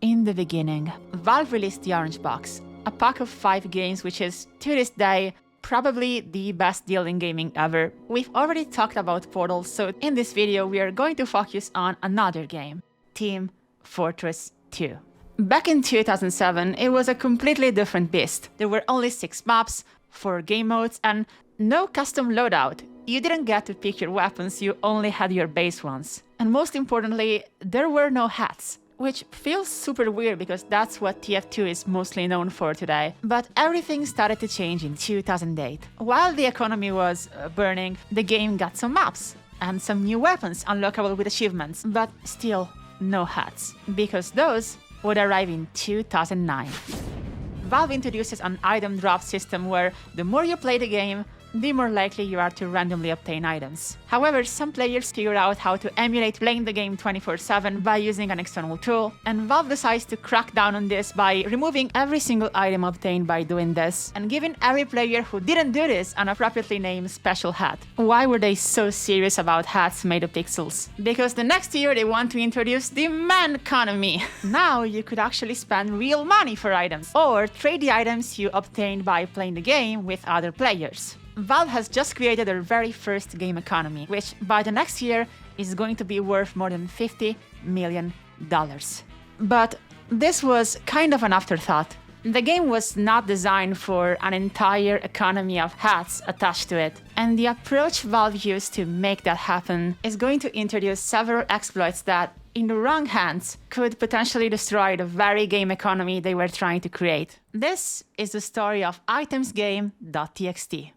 In the beginning, Valve released the Orange Box, a pack of 5 games which is, to this day, probably the best deal in gaming ever. We've already talked about Portal, so in this video we are going to focus on another game, Team Fortress 2. Back in 2007, it was a completely different beast. There were only 6 maps, 4 game modes, and no custom loadout. You didn't get to pick your weapons, you only had your base ones. And most importantly, there were no hats. Which feels super weird because that's what TF2 is mostly known for today. But everything started to change in 2008. While the economy was burning, the game got some maps and some new weapons unlockable with achievements, but still no hats, because those would arrive in 2009. Valve introduces an item drop system where the more you play the game, the more likely you are to randomly obtain items. However, some players figure out how to emulate playing the game 24/7 by using an external tool, and Valve decides to crack down on this by removing every single item obtained by doing this, and giving every player who didn't do this an appropriately named special hat. Why were they so serious about hats made of pixels? Because the next year they want to introduce the Mann economy. Now you could actually spend real money for items, or trade the items you obtained by playing the game with other players. Valve has just created their very first game economy, which by the next year is going to be worth more than $50 million. But this was kind of an afterthought. The game was not designed for an entire economy of hats attached to it, and the approach Valve used to make that happen is going to introduce several exploits that, in the wrong hands, could potentially destroy the very game economy they were trying to create. This is the story of itemsgame.txt.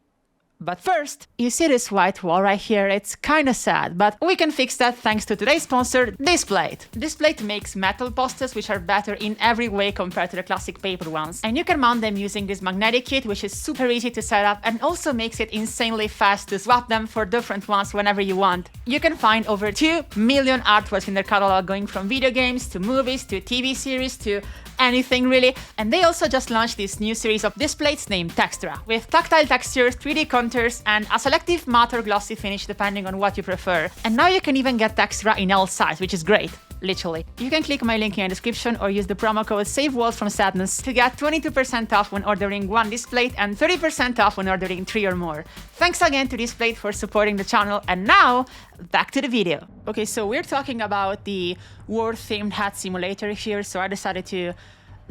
But first, you see this white wall right here? It's kinda sad, but we can fix that thanks to today's sponsor, Displate. Displate makes metal posters which are better in every way compared to the classic paper ones. And you can mount them using this magnetic kit, which is super easy to set up and also makes it insanely fast to swap them for different ones whenever you want. You can find over 2 million artworks in their catalog, going from video games to movies to TV series to anything really. And they also just launched this new series of displays named Textura, with tactile textures, 3D contours, and a selective matte or glossy finish depending on what you prefer. And now you can even get Textura in L size, which is great. Literally. You can click my link in the description or use the promo code SAVEWALLSFROM-SADNESS to get 22% off when ordering 1 Displate and 30% off when ordering 3 or more. Thanks again to Displate for supporting the channel, and now, back to the video. Okay, so we're talking about the war-themed hat simulator here, so I decided to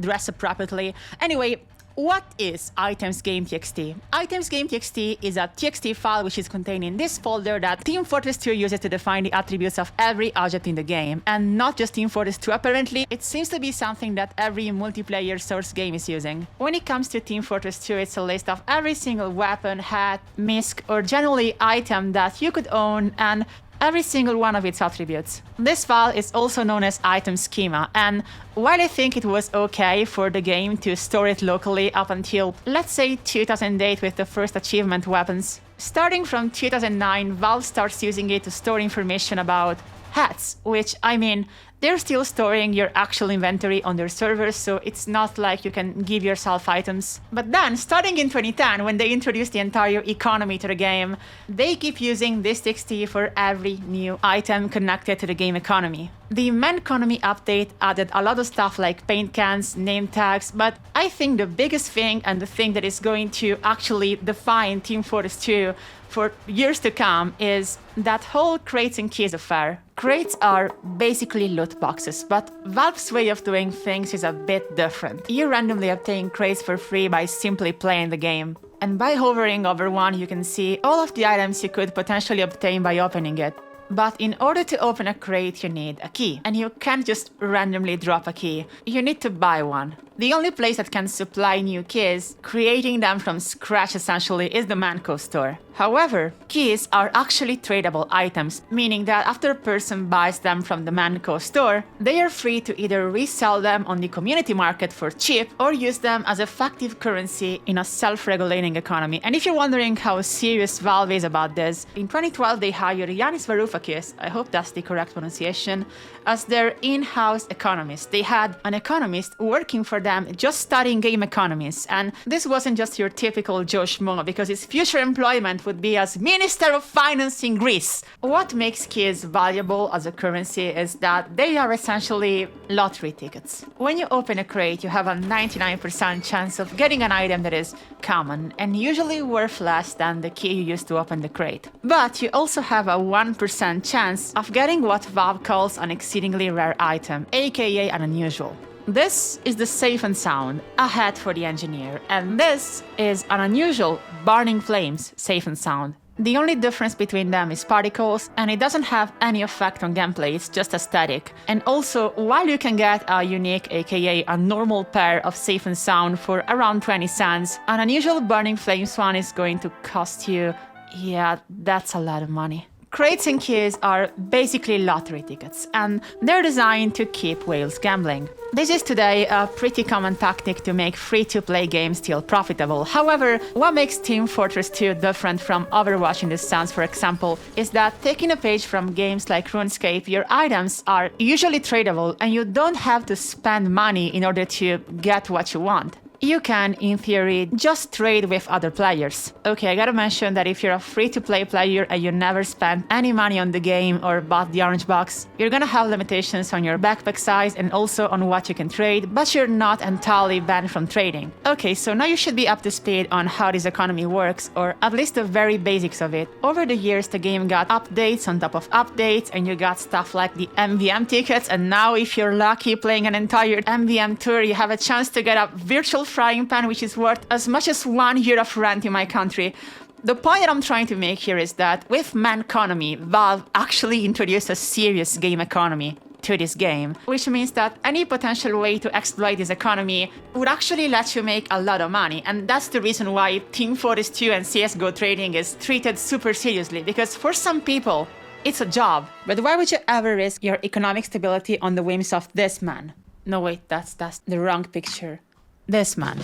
dress appropriately. Anyway, what is itemsgame.txt? Itemsgame.txt is a TXT file which is contained in this folder that Team Fortress 2 uses to define the attributes of every object in the game. And not just Team Fortress 2 apparently, it seems to be something that every multiplayer source game is using. When it comes to Team Fortress 2, it's a list of every single weapon, hat, misc, or generally item that you could own, and every single one of its attributes. This file is also known as item schema, and while I think it was okay for the game to store it locally up until, let's say, 2008 with the first achievement weapons, starting from 2009, Valve starts using it to store information about hats, which, I mean, they're still storing your actual inventory on their servers, so it's not like you can give yourself items. But then, starting in 2010, when they introduced the entire economy to the game, they keep using this TXT for every new item connected to the game economy. The Mann economy update added a lot of stuff like paint cans, name tags, but I think the biggest thing, and the thing that is going to actually define Team Fortress 2 for years to come, is that whole crates and keys affair. Crates are basically loot boxes, but Valve's way of doing things is a bit different. You randomly obtain crates for free by simply playing the game. And by hovering over one, you can see all of the items you could potentially obtain by opening it. But in order to open a crate, you need a key. And you can't just randomly drop a key. You need to buy one. The only place that can supply new keys, creating them from scratch essentially, is the Mann store. However, keys are actually tradable items, meaning that after a person buys them from the Mann store, they are free to either resell them on the community market for cheap or use them as effective currency in a self-regulating economy. And if you're wondering how serious Valve is about this, in 2012 they hired Yanis Varoufakis, I hope that's the correct pronunciation, as their in-house economist. They had an economist working for them just studying game economies, and this wasn't just your typical Joe Schmo, because his future employment would would be as Minister of Finance in Greece. What makes keys valuable as a currency is that they are essentially lottery tickets. When you open a crate, you have a 99% chance of getting an item that is common and usually worth less than the key you used to open the crate. But you also have a 1% chance of getting what Valve calls an exceedingly rare item, aka an unusual. This is the safe and sound, a hat for the engineer, and this is an unusual burning flames, safe and sound. The only difference between them is particles, and it doesn't have any effect on gameplay, it's just aesthetic. And also, while you can get a unique, aka a normal pair of safe and sound for around 20 cents, an unusual burning flames one is going to cost you, yeah, that's a lot of money. Crates and keys are basically lottery tickets, and they're designed to keep whales gambling. This is today a pretty common tactic to make free-to-play games still profitable. However, what makes Team Fortress 2 different from Overwatch in this sense, for example, is that taking a page from games like RuneScape, your items are usually tradable and you don't have to spend money in order to get what you want. You can, in theory, just trade with other players. Okay, I gotta mention that if you're a free-to-play player and you never spent any money on the game or bought the orange box, you're gonna have limitations on your backpack size and also on what you can trade, but you're not entirely banned from trading. Okay, so now you should be up to speed on how this economy works, or at least the very basics of it. Over the years, the game got updates on top of updates, and you got stuff like the MVM tickets, and now if you're lucky playing an entire MVM tour, you have a chance to get a virtual frying pan which is worth as much as 1 year of rent in my country. The point that I'm trying to make here is that with Mann economy, Valve actually introduced a serious game economy to this game, which means that any potential way to exploit this economy would actually let you make a lot of money, and that's the reason why Team Fortress 2 and CSGO trading is treated super seriously, because for some people, it's a job. But why would you ever risk your economic stability on the whims of this man? No wait, that's the wrong picture. This man.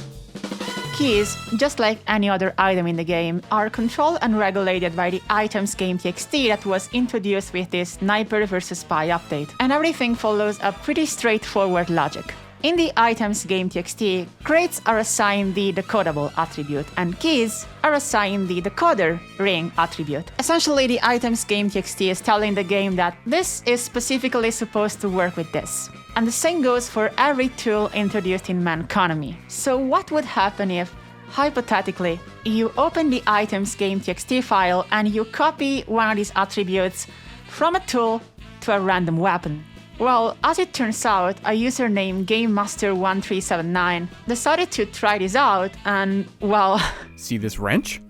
Keys, just like any other item in the game, are controlled and regulated by the items game TXT that was introduced with this Sniper vs Spy update, and everything follows a pretty straightforward logic. In the items game TXT, crates are assigned the decodable attribute, and keys are assigned the decoder ring attribute. Essentially, the items game TXT is telling the game that this is specifically supposed to work with this. And the same goes for every tool introduced in Mann economy. So what would happen if, hypothetically, you open the items game TXT file and you copy one of these attributes from a tool to a random weapon? Well, as it turns out, a user named GameMaster1379 decided to try this out and, well... See this wrench?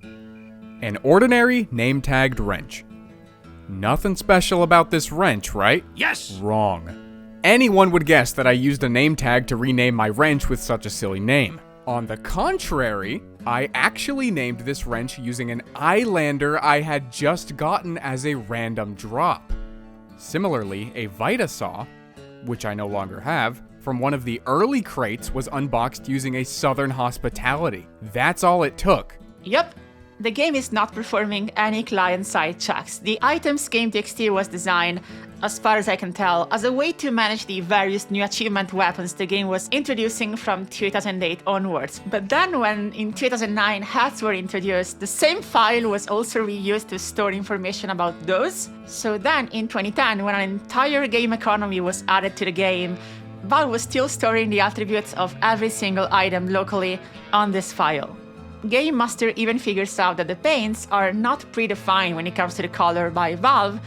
An ordinary name-tagged wrench. Nothing special about this wrench, right? Yes! Wrong. Anyone would guess that I used a name tag to rename my wrench with such a silly name. On the contrary, I actually named this wrench using an eyelander I had just gotten as a random drop. Similarly, a Vita saw, which I no longer have, from one of the early crates was unboxed using a Southern Hospitality. That's all it took. Yep. The game is not performing any client-side checks. The items game TXT was designed, as far as I can tell, as a way to manage the various new achievement weapons the game was introducing from 2008 onwards. But then when in 2009 hats were introduced, the same file was also reused to store information about those. So then in 2010, when an entire game economy was added to the game, Valve was still storing the attributes of every single item locally on this file. Game Master even figures out that the paints are not predefined when it comes to the color by Valve.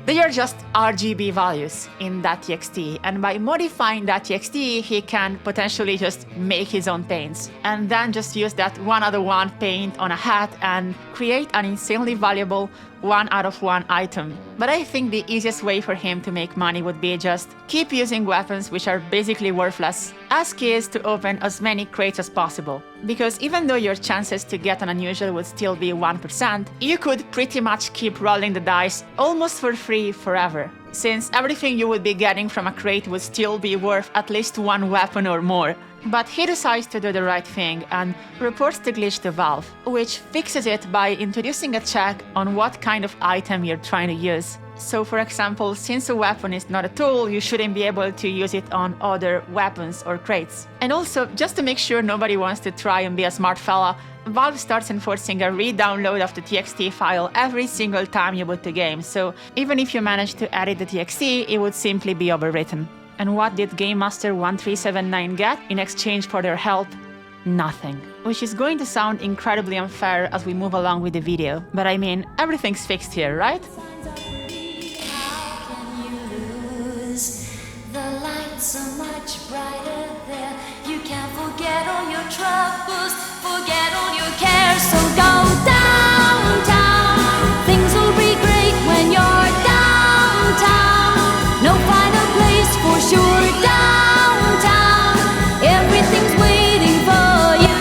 They are just RGB values in that TXT, and by modifying that TXT, he can potentially just make his own paints, and then just use that 1/1 paint on a hat and create an insanely valuable 1/1 item. But I think the easiest way for him to make money would be just keep using weapons which are basically worthless as keys to open as many crates as possible. Because even though your chances to get an unusual would still be 1%, you could pretty much keep rolling the dice almost for free forever, since everything you would be getting from a crate would still be worth at least one weapon or more. But he decides to do the right thing and reports the glitch to Valve, which fixes it by introducing a check on what kind of item you're trying to use. So for example, since a weapon is not a tool, you shouldn't be able to use it on other weapons or crates. And also, just to make sure nobody wants to try and be a smart fella, Valve starts enforcing a re-download of the TXT file every single time you boot the game, so even if you manage to edit the TXT, it would simply be overwritten. And what did Game Master 1379 get in exchange for their help? Nothing. Which is going to sound incredibly unfair as we move along with the video, but I mean, everything's fixed here, right? So much brighter there. You can't forget all your troubles, forget all your cares. So go downtown. Things will be great when you're downtown. No final place for sure downtown. Everything's waiting for you.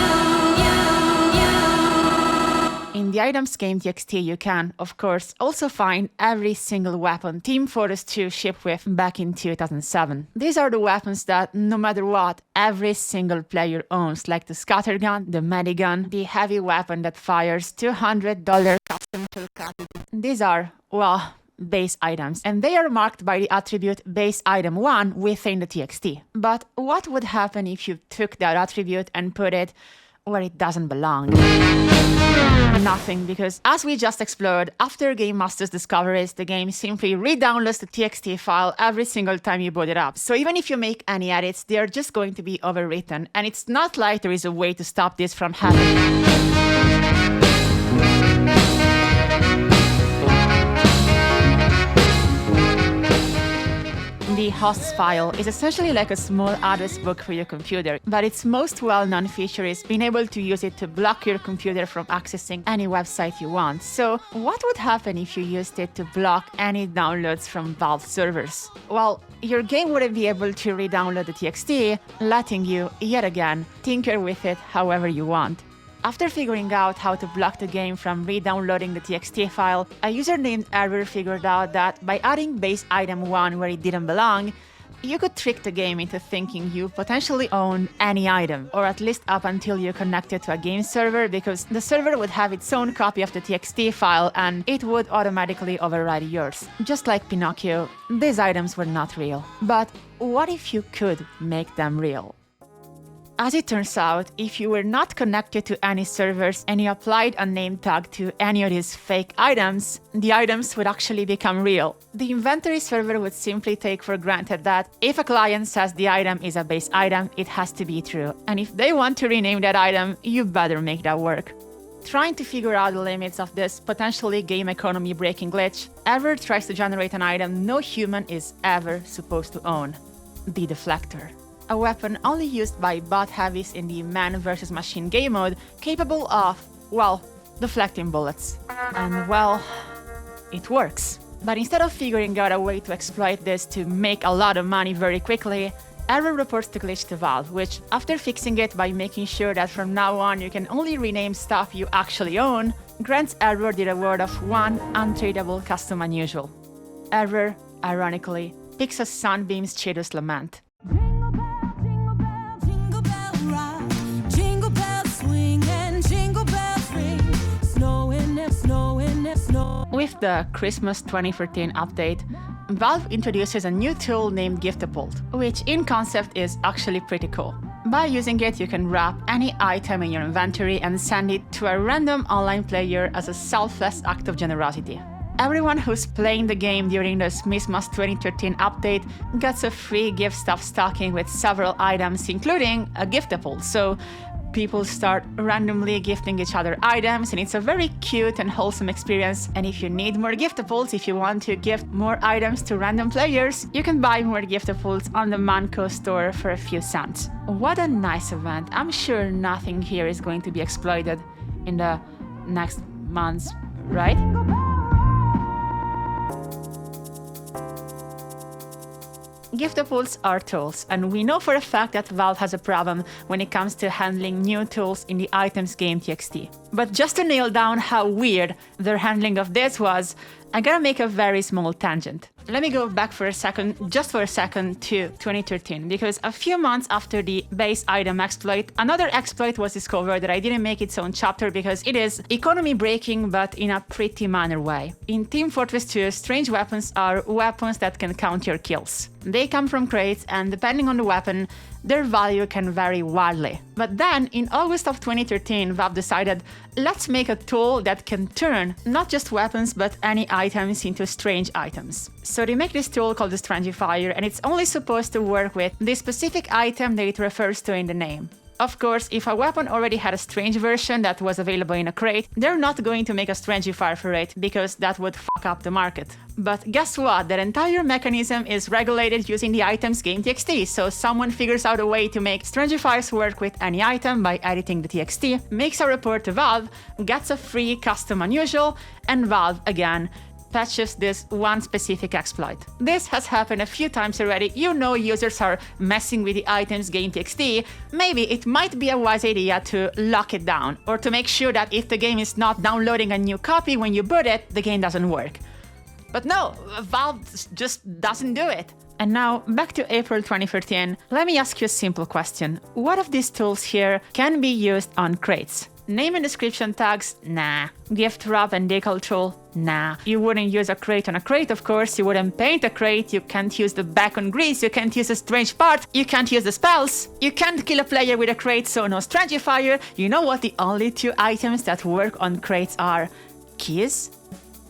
In the items game TXT, you can, of course, also find every single weapon Team Fortress 2 shipped with back in 2007. These are the weapons that, no matter what, every single player owns, like the scattergun, the medigun, the heavy weapon that fires $200 custom tool cartridge. These are, well, base items, and they are marked by the attribute base item 1 within the TXT. But what would happen if you took that attribute and put it where it doesn't belong? Nothing, because as we just explored, after Game Master's discoveries, the game simply re-downloads the TXT file every single time you boot it up. So even if you make any edits, they are just going to be overwritten, and it's not like there is a way to stop this from happening. The hosts file is essentially like a small address book for your computer, but its most well-known feature is being able to use it to block your computer from accessing any website you want. So what would happen if you used it to block any downloads from Valve servers? Well, your game wouldn't be able to re-download the TXT, letting you, yet again, tinker with it however you want. After figuring out how to block the game from re-downloading the TXT file, a user named Error figured out that by adding base item 1 where it didn't belong, you could trick the game into thinking you potentially own any item, or at least up until you connected to a game server, because the server would have its own copy of the TXT file and it would automatically override yours. Just like Pinocchio, these items were not real. But what if you could make them real? As it turns out, if you were not connected to any servers and you applied a name tag to any of these fake items, the items would actually become real. The inventory server would simply take for granted that if a client says the item is a base item, it has to be true. And if they want to rename that item, you better make that work. Trying to figure out the limits of this potentially game economy breaking glitch, Ever tries to generate an item no human is ever supposed to own: the deflector. A weapon only used by bot heavies in the man versus machine game mode, capable of, well, deflecting bullets. And well, it works. But instead of figuring out a way to exploit this to make a lot of money very quickly, Error reports the glitch to Valve, which, after fixing it by making sure that from now on you can only rename stuff you actually own, grants Error the reward of 1 untradeable custom unusual. Error, ironically, picks a Sunbeam's Cheetah's Lament. With the Christmas 2013 update, Valve introduces a new tool named Giftapult, which in concept is actually pretty cool. By using it, you can wrap any item in your inventory and send it to a random online player as a selfless act of generosity. Everyone who's playing the game during the Christmas 2013 update gets a free gift stuff stocking with several items, including a Giftapult, so people start randomly gifting each other items, and it's a very cute and wholesome experience. And if you need more Giftapults, if you want to gift more items to random players, you can buy more Giftapults on the Mann store for a few cents. What a nice event. I'm sure nothing here is going to be exploited in the next months, right? Giftapults are tools, and we know for a fact that Valve has a problem when it comes to handling new tools in the items game TXT. But just to nail down how weird their handling of this was, I gotta make a very small tangent. let me go back for a second, just for a second, to 2013, because a few months after the base item exploit, another exploit was discovered that I didn't make its own chapter because it is economy breaking, but in a pretty minor way. In Team Fortress 2, strange weapons are weapons that can count your kills. They come from crates, and depending on the weapon, their value can vary wildly. But then, in August of 2013, Valve decided, let's make a tool that can turn not just weapons but any items into strange items. So they make this tool called the Strangifier, and it's only supposed to work with the specific item that it refers to in the name. Of course, if a weapon already had a strange version that was available in a crate, they're not going to make a Strangifier for it, because that would fuck up the market. But guess what? That entire mechanism is regulated using the item's game.txt, so someone figures out a way to make Strangifiers work with any item by editing the txt, makes a report to Valve, gets a free custom unusual, and Valve, again, patches this one specific exploit. This has happened a few times already. You know users are messing with the item's game.txt. Maybe it might be a wise idea to lock it down, or to make sure that if the game is not downloading a new copy when you boot it, the game doesn't work. But no, Valve just doesn't do it. And now, back to April 2013, let me ask you a simple question. What of these tools here can be used on crates? Name and description tags? Nah. Gift wrap and decal tool? Nah. You wouldn't use a crate on a crate, of course. You wouldn't paint a crate. You can't use the back on grease. You can't use a strange part. You can't use the spells. You can't kill a player with a crate, so no Strangifier. You know what the only two items that work on crates are? Keys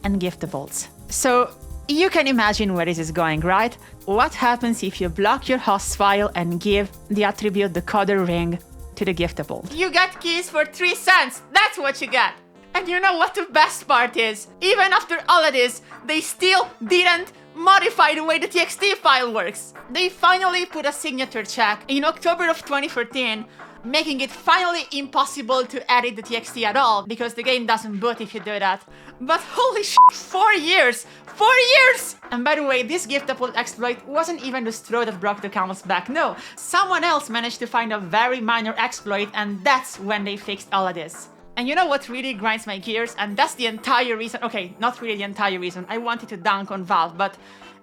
and Giftapults. So you can imagine where this is going, right? What happens if you block your host file and give the attribute decoder ring to the Giftapult? You get keys for 3 cents. That's what you get. And you know what the best part is? Even after all of this, they still didn't modify the way the txt file works. They finally put a signature check in October of 2014, making it finally impossible to edit the txt at all, because the game doesn't boot if you do that. But holy shit, 4 years! 4 years! And by the way, this Giftapult exploit wasn't even the straw that broke the camel's back, no. Someone else managed to find a very minor exploit, and that's when they fixed all of this. And you know what really grinds my gears? And that's the entire reason, okay, not really the entire reason, I wanted to dunk on Valve, but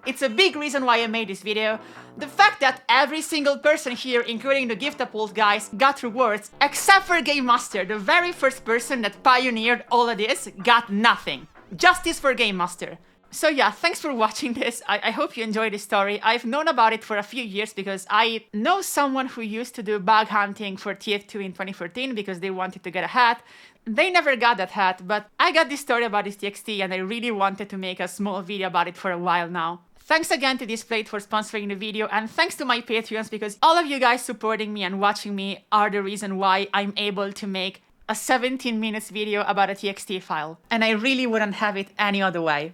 it's a big reason why I made this video. The fact that every single person here, including the Giftapult guys, got rewards, except for Game Master, the very first person that pioneered all of this, got nothing. Justice for Game Master. So yeah, thanks for watching this. I hope you enjoyed this story. I've known about it for a few years because I know someone who used to do bug hunting for TF2 in 2014 because they wanted to get a hat. They never got that hat, but I got this story about this TXT and I really wanted to make a small video about it for a while now. Thanks again to Displate for sponsoring the video, and thanks to my Patreons because all of you guys supporting me and watching me are the reason why I'm able to make a 17 minutes video about a TXT file. And I really wouldn't have it any other way.